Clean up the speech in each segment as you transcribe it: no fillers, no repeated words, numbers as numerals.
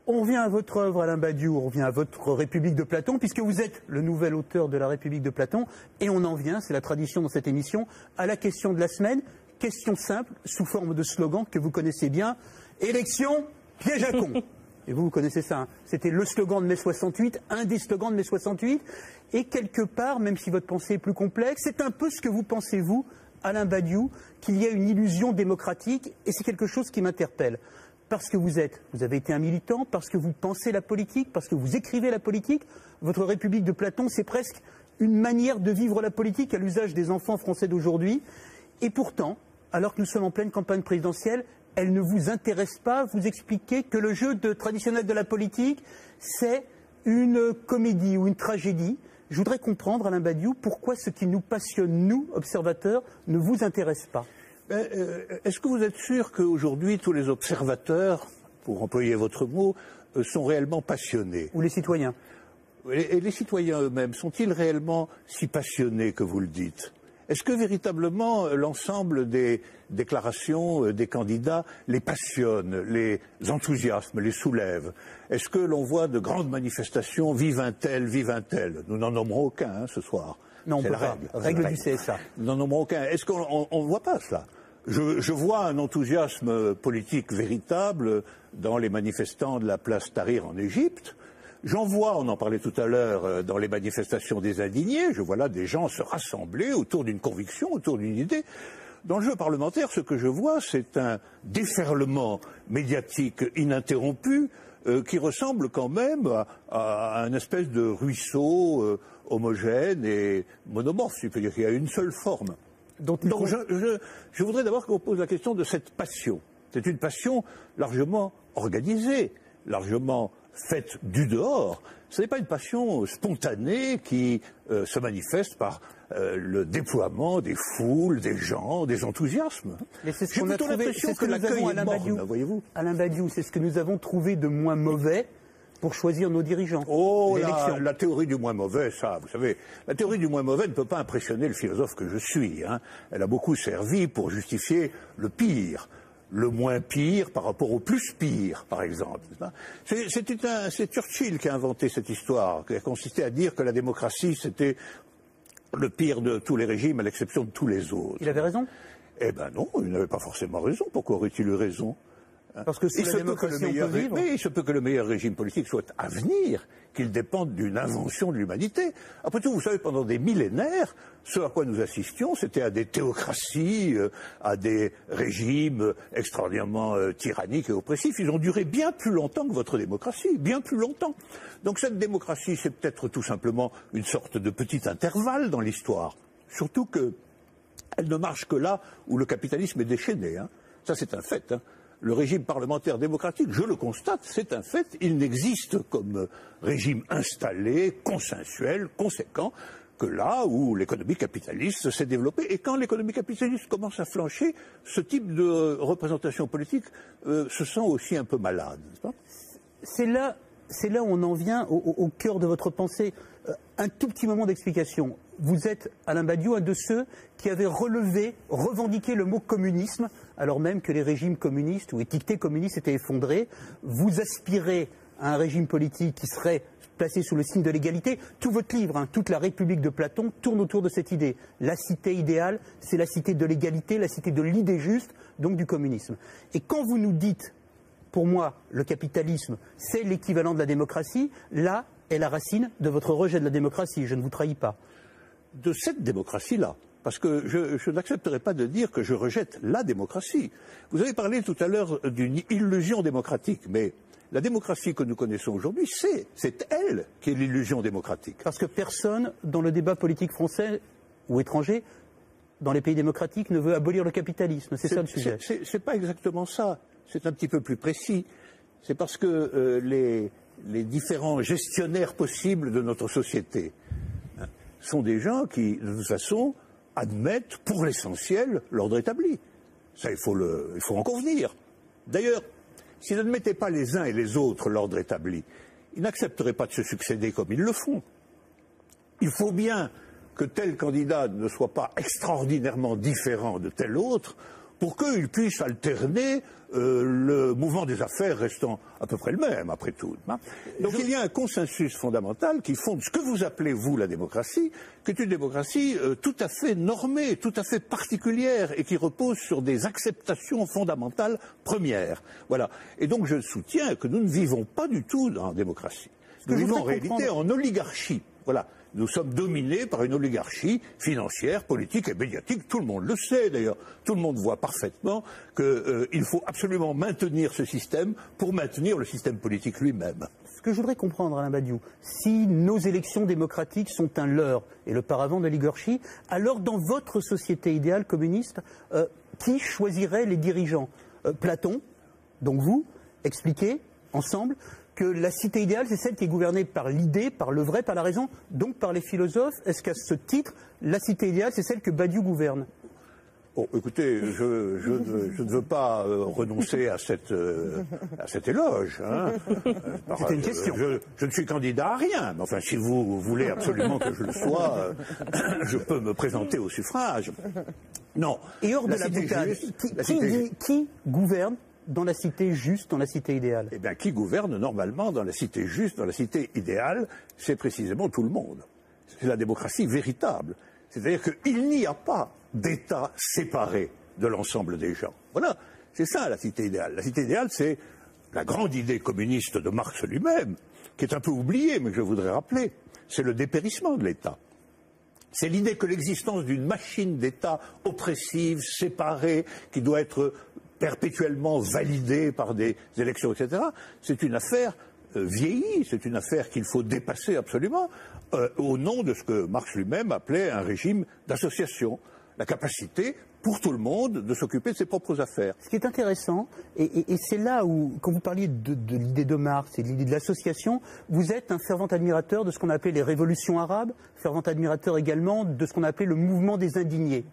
On revient à votre œuvre, Alain Badiou, on revient à votre République de Platon, puisque vous êtes le nouvel auteur de la République de Platon, et on en vient, c'est la tradition dans cette émission, à la question de la semaine. Question simple, sous forme de slogan que vous connaissez bien, élection, piège à con. Et vous connaissez ça, hein. C'était le slogan de mai 68, un des slogans de mai 68, et quelque part, même si votre pensée est plus complexe, c'est un peu ce que vous pensez, vous, Alain Badiou, qu'il y a une illusion démocratique, et c'est quelque chose qui m'interpelle. Parce que vous avez été un militant, parce que vous pensez la politique, parce que vous écrivez la politique, votre République de Platon, c'est presque une manière de vivre la politique à l'usage des enfants français d'aujourd'hui. Et pourtant, alors que nous sommes en pleine campagne présidentielle, elle ne vous intéresse pas. Vous expliquez que le jeu traditionnel de la politique, c'est une comédie ou une tragédie. Je voudrais comprendre, Alain Badiou, pourquoi ce qui nous passionne, nous, observateurs, ne vous intéresse pas. Est-ce que vous êtes sûr qu'aujourd'hui, tous les observateurs, pour employer votre mot, sont réellement passionnés? Ou les citoyens? Et les citoyens eux-mêmes, sont-ils réellement si passionnés que vous le dites? Est-ce que véritablement l'ensemble des déclarations des candidats les passionne, les enthousiasme, les soulève? Est-ce que l'on voit de grandes manifestations, vive un tel, vive un tel? Nous n'en nommerons aucun ce soir. Non, on peut pas. Règle du CSA. Nous n'en nommerons aucun. Est-ce qu'on ne voit pas cela? Je vois un enthousiasme politique véritable dans les manifestants de la place Tahrir en Égypte. J'en vois, on en parlait tout à l'heure, dans les manifestations des indignés, je vois là des gens se rassembler autour d'une conviction, autour d'une idée. Dans le jeu parlementaire, ce que je vois, c'est un déferlement médiatique ininterrompu qui ressemble quand même à un espèce de ruisseau homogène et monomorphe, si je peux dire, qu'il y a une seule forme. Donc je voudrais d'abord qu'on pose la question de cette passion. C'est une passion largement organisée, largement faite du dehors. Ce n'est pas une passion spontanée qui se manifeste par le déploiement des foules, des gens, des enthousiasmes. Mais c'est ce qu'on a trouvé, c'est ce que nous avons, Alain Badiou. Voyez-vous. Alain Badiou, c'est ce que nous avons trouvé de moins mauvais pour choisir nos dirigeants. Oh, la théorie du moins mauvais, ça, vous savez, la théorie du moins mauvais ne peut pas impressionner le philosophe que je suis. Hein. Elle a beaucoup servi pour justifier le pire. Le moins pire par rapport au plus pire, par exemple. C'est Churchill qui a inventé cette histoire, qui a consisté à dire que la démocratie, c'était le pire de tous les régimes, à l'exception de tous les autres. Il avait raison? Eh ben non, il n'avait pas forcément raison. Pourquoi aurait-il eu raison? Parce que si la démocratie, on peut vivre. Mais il se peut que le meilleur régime politique soit à venir, qu'il dépende d'une invention de l'humanité. Après tout, vous savez, pendant des millénaires, ce à quoi nous assistions, c'était à des théocraties, à des régimes extraordinairement tyranniques et oppressifs. Ils ont duré bien plus longtemps que votre démocratie, bien plus longtemps. Donc cette démocratie, c'est peut-être tout simplement une sorte de petit intervalle dans l'histoire. Surtout qu'elle ne marche que là où le capitalisme est déchaîné. Hein. Ça, c'est un fait. Hein. Le régime parlementaire démocratique, je le constate, c'est un fait, il n'existe comme régime installé, consensuel, conséquent, que là où l'économie capitaliste s'est développée. Et quand l'économie capitaliste commence à flancher, ce type de représentation politique se sent aussi un peu malade, n'est-ce pas ? C'est là où on en vient au cœur de votre pensée. Un tout petit moment d'explication. Vous êtes, Alain Badiou, un de ceux qui avaient revendiqué le mot communisme, alors même que les régimes communistes ou étiquetés communistes étaient effondrés. Vous aspirez à un régime politique qui serait placé sous le signe de l'égalité. Tout votre livre, hein, toute la République de Platon, tourne autour de cette idée. La cité idéale, c'est la cité de l'égalité, la cité de l'idée juste, donc du communisme. Et quand vous nous dites, pour moi, le capitalisme, c'est l'équivalent de la démocratie, là est la racine de votre rejet de la démocratie, je ne vous trahis pas. De cette démocratie-là, parce que je n'accepterai pas de dire que je rejette la démocratie. Vous avez parlé tout à l'heure d'une illusion démocratique, mais la démocratie que nous connaissons aujourd'hui, c'est elle qui est l'illusion démocratique. Parce que personne, dans le débat politique français ou étranger, dans les pays démocratiques, ne veut abolir le capitalisme. C'est ça le sujet. C'est pas exactement ça. C'est un petit peu plus précis. C'est parce que les différents gestionnaires possibles de notre société sont des gens qui, de toute façon, admettent pour l'essentiel l'ordre établi. Ça, il faut en convenir. D'ailleurs, s'ils n'admettaient pas les uns et les autres l'ordre établi, ils n'accepteraient pas de se succéder comme ils le font. Il faut bien que tel candidat ne soit pas extraordinairement différent de tel autre pour qu'ils puissent alterner le mouvement des affaires restant à peu près le même, après tout. Donc il y a un consensus fondamental qui fonde ce que vous appelez, vous, la démocratie, qui est une démocratie tout à fait normée, tout à fait particulière, et qui repose sur des acceptations fondamentales premières. Voilà. Et donc je soutiens que nous ne vivons pas du tout dans la démocratie. Nous vivons en réalité en oligarchie. Voilà. Nous sommes dominés par une oligarchie financière, politique et médiatique. Tout le monde le sait d'ailleurs. Tout le monde voit parfaitement qu'il faut absolument maintenir ce système pour maintenir le système politique lui-même. Ce que je voudrais comprendre, Alain Badiou, si nos élections démocratiques sont un leurre et le paravent de l'oligarchie, alors dans votre société idéale communiste, qui choisirait les dirigeants? Platon, donc vous, expliquez ensemble que la cité idéale, c'est celle qui est gouvernée par l'idée, par le vrai, par la raison, donc par les philosophes. Est-ce qu'à ce titre, la cité idéale, c'est celle que Badiou gouverne? Bon, écoutez, je ne veux pas renoncer à cet éloge. Hein. C'était une question. Je ne suis candidat à rien. Mais enfin, si vous voulez absolument que je le sois, je peux me présenter au suffrage. Non. Et hors de la boutade, qui gouverne dans la cité juste, dans la cité idéale? Eh bien, qui gouverne normalement dans la cité juste, dans la cité idéale, c'est précisément tout le monde. C'est la démocratie véritable. C'est-à-dire qu'il n'y a pas d'État séparé de l'ensemble des gens. Voilà, c'est ça la cité idéale. La cité idéale, c'est la grande idée communiste de Marx lui-même, qui est un peu oubliée, mais que je voudrais rappeler. C'est le dépérissement de l'État. C'est l'idée que l'existence d'une machine d'État oppressive, séparée, qui doit être perpétuellement validée par des élections, etc., c'est une affaire vieillie, c'est une affaire qu'il faut dépasser absolument, au nom de ce que Marx lui-même appelait un régime d'association, la capacité pour tout le monde de s'occuper de ses propres affaires. Ce qui est intéressant, et c'est là où, quand vous parliez de l'idée de Marx et de l'idée de l'association, vous êtes un fervent admirateur de ce qu'on appelait les révolutions arabes, fervent admirateur également de ce qu'on appelait le mouvement des indignés.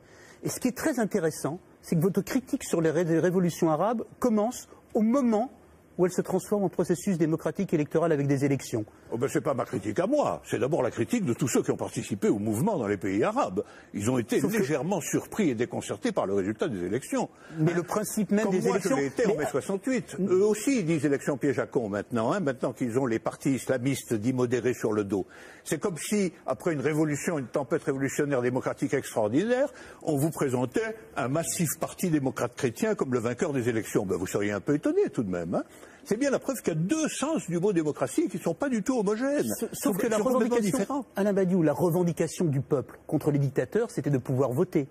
Et ce qui est très intéressant, c'est que votre critique sur les révolutions arabes commence au moment où elles se transforment en processus démocratique électoral avec des élections. Oh ben, c'est pas ma critique à moi, c'est d'abord la critique de tous ceux qui ont participé au mouvement dans les pays arabes. Ils ont été légèrement surpris et déconcertés par le résultat des élections. Mais le principe même des élections... Comme moi, je l'ai été en mai 68. Eux aussi, ils disent élections piège à con maintenant, maintenant qu'ils ont les partis islamistes dits modérés sur le dos. C'est comme si, après une révolution, une tempête révolutionnaire démocratique extraordinaire, on vous présentait un massif parti démocrate chrétien comme le vainqueur des élections. Ben, vous seriez un peu étonné tout de même. C'est bien la preuve qu'il y a deux sens du mot démocratie qui ne sont pas du tout homogènes. Sauf que la revendication, Alain Badiou, la revendication du peuple contre les dictateurs, c'était de pouvoir voter.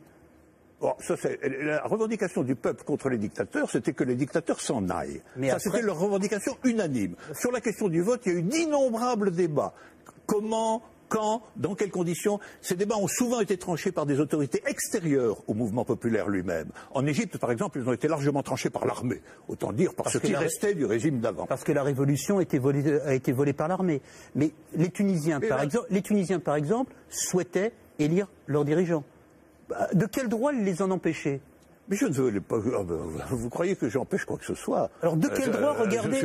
Bon, la revendication du peuple contre les dictateurs, c'était que les dictateurs s'en aillent. Mais ça, c'était leur revendication unanime. Sur la question du vote, il y a eu d'innombrables débats. Comment, quand, dans quelles conditions? Ces débats ont souvent été tranchés par des autorités extérieures au mouvement populaire lui-même. En Égypte, par exemple, ils ont été largement tranchés par l'armée. Autant dire par ce qui restait du régime d'avant. Parce que la révolution a été volée par l'armée. Mais les Tunisiens, par exemple, souhaitaient élire leurs dirigeants. De quel droit les en empêcher? Mais je ne veux pas. Vous croyez que j'empêche quoi que ce soit? Alors de quel droit regarder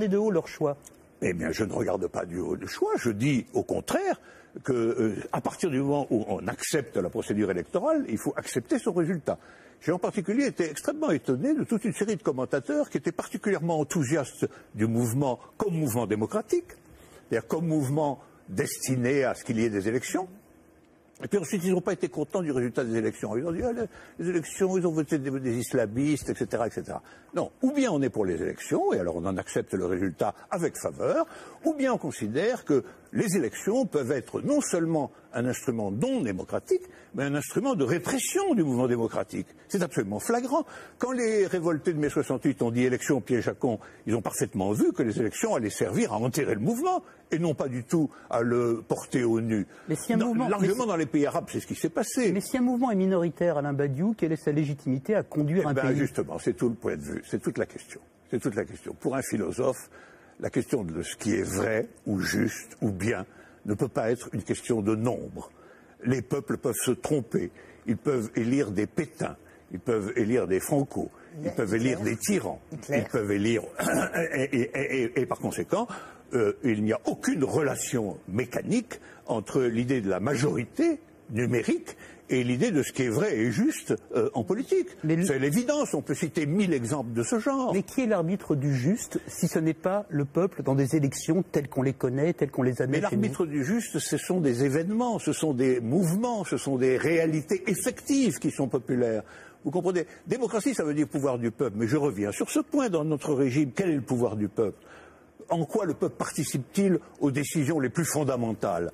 de haut leur choix? Eh bien, je ne regarde pas du haut le choix. Je dis au contraire que, à partir du moment où on accepte la procédure électorale, il faut accepter son résultat. J'ai en particulier été extrêmement étonné de toute une série de commentateurs qui étaient particulièrement enthousiastes du mouvement comme mouvement démocratique, c'est-à-dire comme mouvement destiné à ce qu'il y ait des élections. Et puis ensuite, ils n'ont pas été contents du résultat des élections. Ils ont dit, les élections, ils ont voté des islamistes, etc., etc. Non, ou bien on est pour les élections, et alors on en accepte le résultat avec faveur, ou bien on considère que les élections peuvent être non seulement un instrument non démocratique, mais un instrument de répression du mouvement démocratique. C'est absolument flagrant. Quand les révoltés de mai 68 ont dit élections piège à con, ils ont parfaitement vu que les élections allaient servir à enterrer le mouvement, et non pas du tout à le porter au nu. Mais si largement dans les pays arabes, c'est ce qui s'est passé. Mais si un mouvement est minoritaire, Alain Badiou, quelle est sa légitimité à conduire un pays? Justement, c'est tout le point de vue, c'est toute la question. C'est toute la question. Pour un philosophe, la question de ce qui est vrai, ou juste, ou bien, ne peut pas être une question de nombre. Les peuples peuvent se tromper, ils peuvent élire des Pétains, ils peuvent élire des Franco, ils peuvent élire des tyrans, ils peuvent élire... et par conséquent, il n'y a aucune relation mécanique entre l'idée de la majorité numérique et l'idée de ce qui est vrai et juste en politique. C'est l'évidence, on peut citer 1000 exemples de ce genre. Mais qui est l'arbitre du juste si ce n'est pas le peuple dans des élections telles qu'on les connaît, telles qu'on les admet? Mais l'arbitre du juste, ce sont des événements, ce sont des mouvements, ce sont des réalités effectives qui sont populaires. Vous comprenez? Démocratie, ça veut dire pouvoir du peuple. Mais je reviens sur ce point dans notre régime. Quel est le pouvoir du peuple? En quoi le peuple participe-t-il aux décisions les plus fondamentales?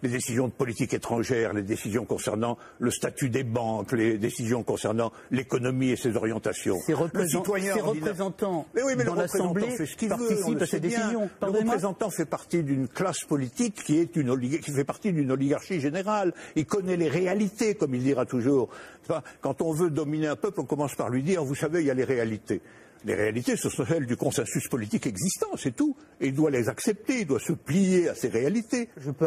Les décisions de politique étrangère, les décisions concernant le statut des banques, les décisions concernant l'économie et ses orientations. Ces représentants dans l'Assemblée participent à ces décisions. Le représentant fait partie d'une classe politique qui fait partie d'une oligarchie générale. Il connaît les réalités, comme il dira toujours. Quand on veut dominer un peuple, on commence par lui dire, vous savez, il y a les réalités. Les réalités, ce sont celles du consensus politique existant, c'est tout. Et il doit les accepter, il doit se plier à ces réalités. Je peux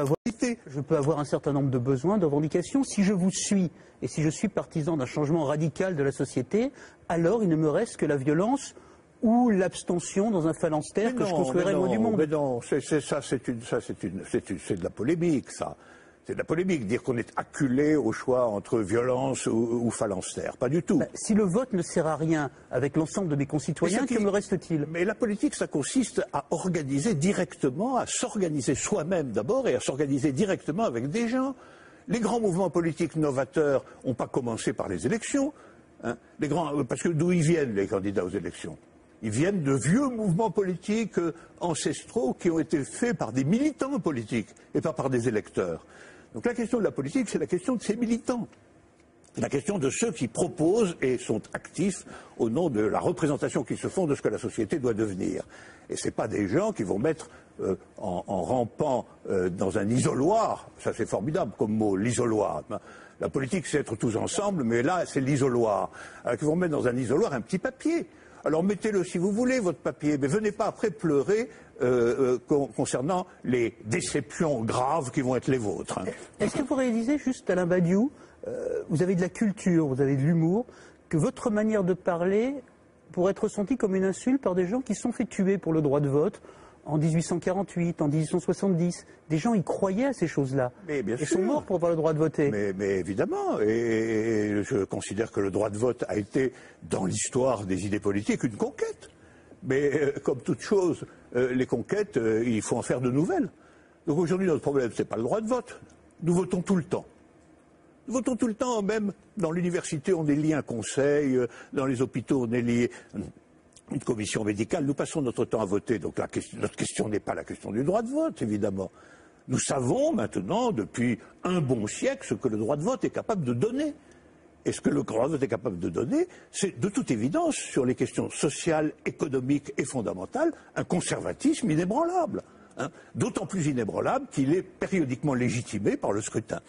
avoir un certain nombre de besoins, de revendications. Si je vous suis et si je suis partisan d'un changement radical de la société, alors il ne me reste que la violence ou l'abstention dans un phalanstère que je construirai loin du monde. Mais non, c'est de la polémique, ça. C'est de la polémique, dire qu'on est acculé au choix entre violence ou phalanstère. Pas du tout. Si le vote ne sert à rien avec l'ensemble de mes concitoyens, que me reste-t-il? Mais la politique, ça consiste à organiser directement, à s'organiser soi-même d'abord et à s'organiser directement avec des gens. Les grands mouvements politiques novateurs n'ont pas commencé par les élections. Parce que d'où ils viennent, les candidats aux élections? Ils viennent de vieux mouvements politiques ancestraux qui ont été faits par des militants politiques et pas par des électeurs. Donc la question de la politique, c'est la question de ces militants. La question de ceux qui proposent et sont actifs au nom de la représentation qu'ils se font de ce que la société doit devenir. Et ce n'est pas des gens qui vont mettre en rampant dans un isoloir, ça c'est formidable comme mot, l'isoloir. La politique c'est être tous ensemble, mais là c'est l'isoloir. Alors qu'ils vont mettre dans un isoloir un petit papier. Alors mettez-le si vous voulez, votre papier, mais venez pas après pleurer concernant les déceptions graves qui vont être les vôtres. Est-ce que vous réalisez, juste Alain Badiou, vous avez de la culture, vous avez de l'humour, que votre manière de parler pourrait être ressentie comme une insulte par des gens qui se sont fait tuer pour le droit de vote en 1848, en 1870. Des gens y croyaient à ces choses-là. Ils sont morts pour avoir le droit de voter. Mais évidemment, et je considère que le droit de vote a été, dans l'histoire des idées politiques, une conquête. Mais comme toute chose, les conquêtes, il faut en faire de nouvelles. Donc aujourd'hui, notre problème, ce n'est pas le droit de vote. Nous votons tout le temps. Nous votons tout le temps, même dans l'université, on est lié à un conseil, dans les hôpitaux, on est lié une commission médicale. Nous passons notre temps à voter. Donc notre question n'est pas la question du droit de vote, évidemment. Nous savons maintenant, depuis un bon siècle, ce que le droit de vote est capable de donner. Et ce que le droit de vote est capable de donner, c'est de toute évidence, sur les questions sociales, économiques et fondamentales, un conservatisme inébranlable. D'autant plus inébranlable qu'il est périodiquement légitimé par le scrutin.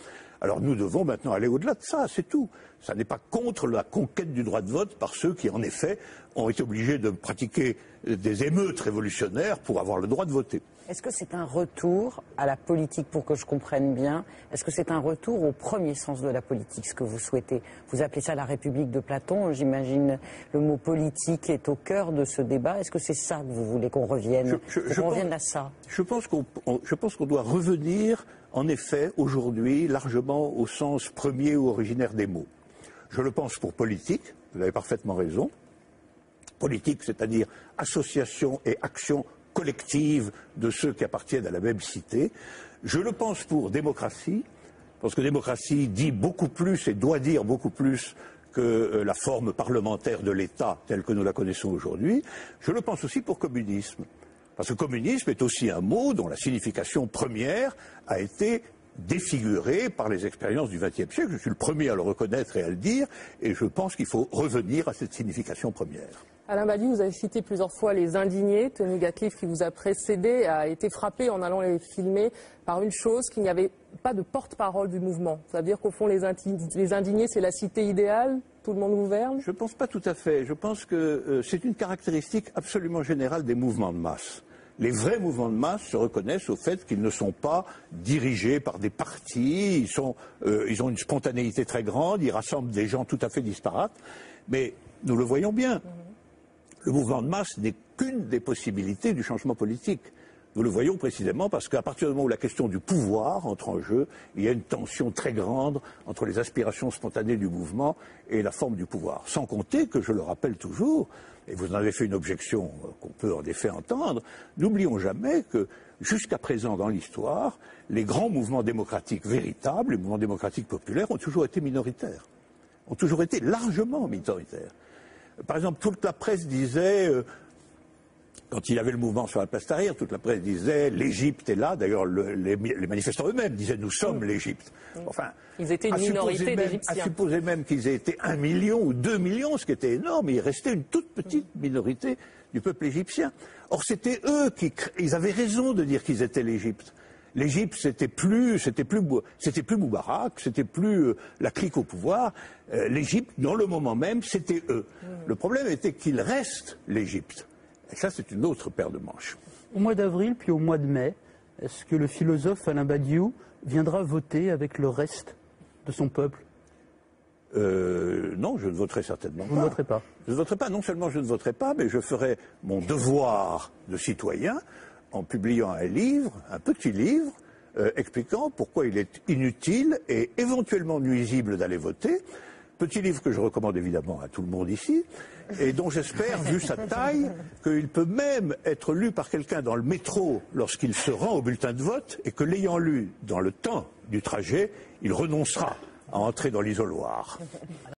Alors nous devons maintenant aller au-delà de ça, c'est tout. Ça n'est pas contre la conquête du droit de vote par ceux qui, en effet, ont été obligés de pratiquer des émeutes révolutionnaires pour avoir le droit de voter. Est-ce que c'est un retour à la politique, pour que je comprenne bien? Est-ce que c'est un retour au premier sens de la politique, ce que vous souhaitez? Vous appelez ça la République de Platon, j'imagine le mot politique est au cœur de ce débat. Est-ce que c'est ça que vous voulez qu'on revienne, revienne à ça? Je pense qu'on doit revenir, en effet, aujourd'hui, largement au sens premier ou originaire des mots. Je le pense pour politique, vous avez parfaitement raison. Politique, c'est-à-dire association et action collective de ceux qui appartiennent à la même cité. Je le pense pour démocratie, parce que démocratie dit beaucoup plus et doit dire beaucoup plus que la forme parlementaire de l'État telle que nous la connaissons aujourd'hui. Je le pense aussi pour communisme, parce que communisme est aussi un mot dont la signification première a été défigurée par les expériences du XXe siècle. Je suis le premier à le reconnaître et à le dire, et je pense qu'il faut revenir à cette signification première. Alain Badiou, vous avez cité plusieurs fois les indignés. Tony Gatliff, qui vous a précédé, a été frappé en allant les filmer par une chose, qu'il n'y avait pas de porte-parole du mouvement. Ça veut dire qu'au fond, les indignés, c'est la cité idéale, tout le monde gouverne? Je ne pense pas tout à fait. Je pense que c'est une caractéristique absolument générale des mouvements de masse. Les vrais mouvements de masse se reconnaissent au fait qu'ils ne sont pas dirigés par des partis, ils ont une spontanéité très grande, ils rassemblent des gens tout à fait disparates, mais nous le voyons bien. Le mouvement de masse n'est qu'une des possibilités du changement politique. Nous le voyons précisément parce qu'à partir du moment où la question du pouvoir entre en jeu, il y a une tension très grande entre les aspirations spontanées du mouvement et la forme du pouvoir. Sans compter que, je le rappelle toujours, et vous en avez fait une objection qu'on peut en effet entendre, n'oublions jamais que jusqu'à présent dans l'histoire, les grands mouvements démocratiques véritables, les mouvements démocratiques populaires, ont toujours été minoritaires, ont toujours été largement minoritaires. Par exemple, toute la presse disait... Quand il y avait le mouvement sur la place Tahrir, toute la presse disait l'Égypte est là. D'ailleurs, les manifestants eux-mêmes disaient nous sommes l'Égypte. Enfin, ils étaient une minorité d'Égyptiens. À supposer même qu'ils aient été 1 million ou 2 millions, ce qui était énorme, il restait une toute petite minorité du peuple égyptien. Or, c'était eux ils avaient raison de dire qu'ils étaient l'Égypte. L'Égypte, c'était plus Moubarak, c'était plus la clique au pouvoir. L'Égypte, dans le moment même, c'était eux. Le problème était qu'ils restent l'Égypte. Et ça, c'est une autre paire de manches. Au mois d'avril, puis au mois de mai, est-ce que le philosophe Alain Badiou viendra voter avec le reste de son peuple? Non, je ne voterai certainement pas. Vous ne voterez pas? Je ne voterai pas. Non seulement je ne voterai pas, mais je ferai mon devoir de citoyen en publiant un livre, un petit livre, expliquant pourquoi il est inutile et éventuellement nuisible d'aller voter. Petit livre que je recommande évidemment à tout le monde ici, et dont j'espère, vu sa taille, qu'il peut même être lu par quelqu'un dans le métro lorsqu'il se rend au bulletin de vote, et que l'ayant lu dans le temps du trajet, il renoncera à entrer dans l'isoloir.